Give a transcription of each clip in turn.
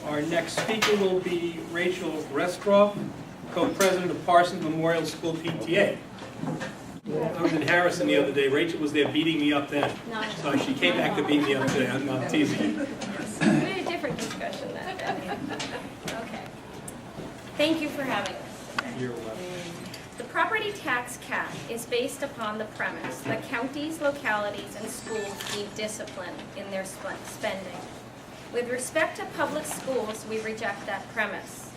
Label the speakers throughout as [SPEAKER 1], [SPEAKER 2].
[SPEAKER 1] Our next speaker will be Rachel Rescroft, co-president of Parsons Memorial School PTA. I was in Harrison the other day. Rachel was there beating me up then. So she came back to beat me up today. I'm not teasing you.
[SPEAKER 2] We had a different discussion that day. Okay. Thank you for having us.
[SPEAKER 1] You're welcome.
[SPEAKER 2] The property tax cap is based upon the premise that counties, localities, and schools need discipline in their spending. With respect to public schools, we reject that premise.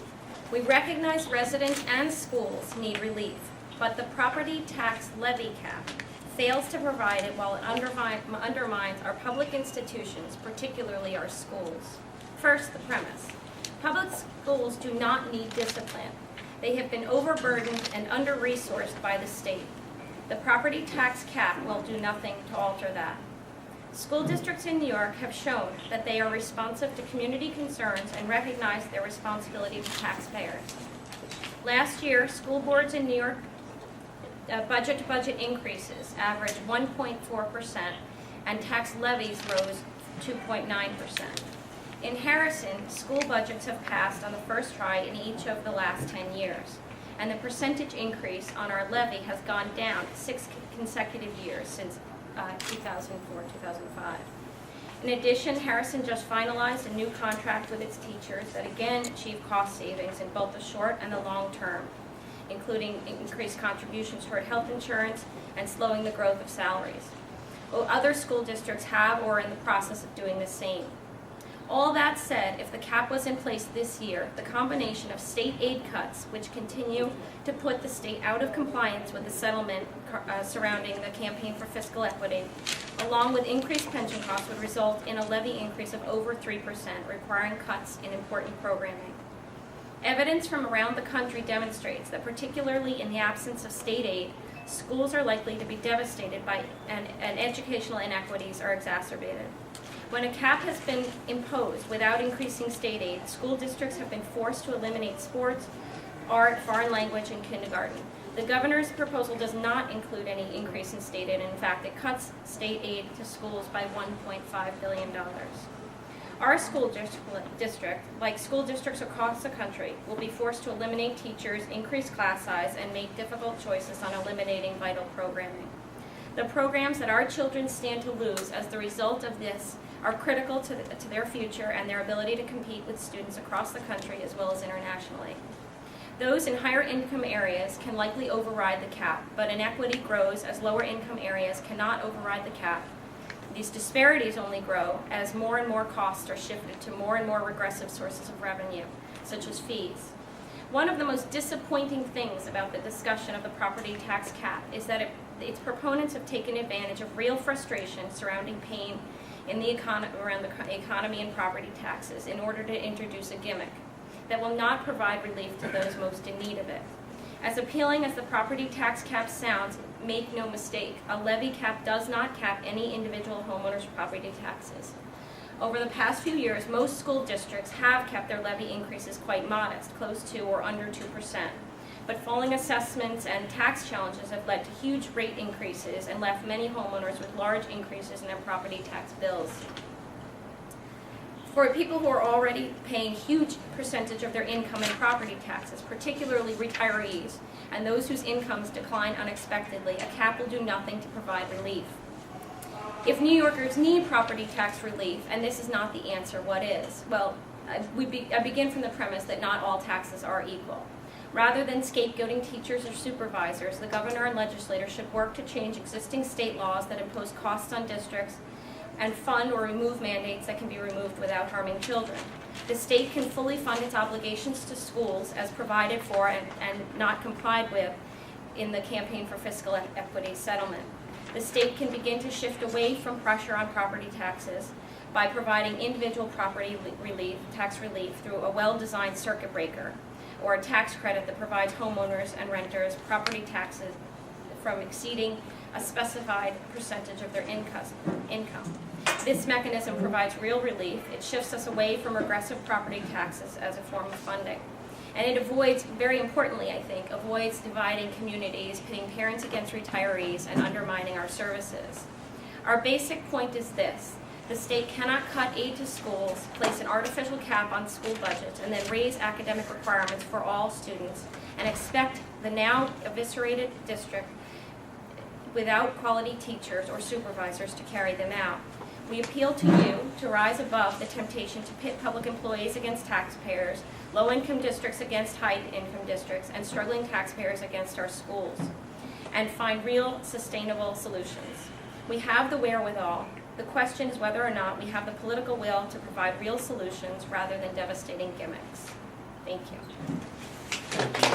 [SPEAKER 2] We recognize residents and schools need relief, but the property tax levy cap fails to provide it while it undermines our public institutions, particularly our schools. First, the premise. Public schools do not need discipline. They have been overburdened and under-resourced by the state. The property tax cap will do nothing to alter that. School districts in New York have shown that they are responsive to community concerns and recognize their responsibility to taxpayers. Last year, school boards in New York budget-to-budget increases averaged 1.4%, and tax levies rose 2.9%. In Harrison, school budgets have passed on the first try in each of the last 10 years, and the percentage increase on our levy has gone down 6 consecutive years since 2004-2005. In addition, Harrison just finalized a new contract with its teachers that again achieve cost savings in both the short and the long term, including increased contributions toward health insurance and slowing the growth of salaries. Well, other school districts have or are in the process of doing the same. All that said, if the cap was in place this year, the combination of state aid cuts, which continue to put the state out of compliance with the settlement surrounding the Campaign for Fiscal Equity, along with increased pension costs, would result in a levy increase of over 3%, requiring cuts in important programming. Evidence from around the country demonstrates that, particularly in the absence of state aid, schools are likely to be devastated by and educational inequities are exacerbated. When a cap has been imposed without increasing state aid, school districts have been forced to eliminate sports, art, foreign language, and kindergarten. The governor's proposal does not include any increase in state aid, and in fact, it cuts state aid to schools by $1.5 billion. Our school district, like school districts across the country, will be forced to eliminate teachers, increase class size, and make difficult choices on eliminating vital programming. The programs that our children stand to lose as the result of this are critical to their future and their ability to compete with students across the country as well as internationally. Those in higher income areas can likely override the cap, but inequity grows as lower income areas cannot override the cap. These disparities only grow as more and more costs are shifted to more and more regressive sources of revenue, such as fees. One of the most disappointing things about the discussion of the property tax cap is that its proponents have taken advantage of real frustration surrounding pain in the around the economy and property taxes in order to introduce a gimmick that will not provide relief to those most in need of it. As appealing as the property tax cap sounds, make no mistake, a levy cap does not cap any individual homeowner's property taxes. Over the past few years, most school districts have kept their levy increases quite modest, close to or under 2%. But falling assessments and tax challenges have led to huge rate increases and left many homeowners with large increases in their property tax bills. For people who are already paying huge percentage of their income in property taxes, particularly retirees and those whose incomes decline unexpectedly, a cap will do nothing to provide relief. If New Yorkers need property tax relief, and this is not the answer, what is? Well, I begin from the premise that not all taxes are equal. Rather than scapegoating teachers or supervisors, the governor and legislators should work to change existing state laws that impose costs on districts and fund or remove mandates that can be removed without harming children. The state can fully fund its obligations to schools as provided for and not complied with in the Campaign for Fiscal Equity settlement. The state can begin to shift away from pressure on property taxes by providing individual property tax relief through a well-designed circuit breaker, or a tax credit that provides homeowners and renters property taxes from exceeding a specified percentage of their income. This mechanism provides real relief. It shifts us away from regressive property taxes as a form of funding. And it avoids, very importantly I think, avoids dividing communities, pitting parents against retirees, and undermining our services. Our basic point is this: The state cannot cut aid to schools, place an artificial cap on school budgets, and then raise academic requirements for all students, and expect the now eviscerated district without quality teachers or supervisors to carry them out. We appeal to you to rise above the temptation to pit public employees against taxpayers, low-income districts against high-income districts, and struggling taxpayers against our schools, and find real, sustainable solutions. We have the wherewithal. The question is whether or not we have the political will to provide real solutions rather than devastating gimmicks. Thank you.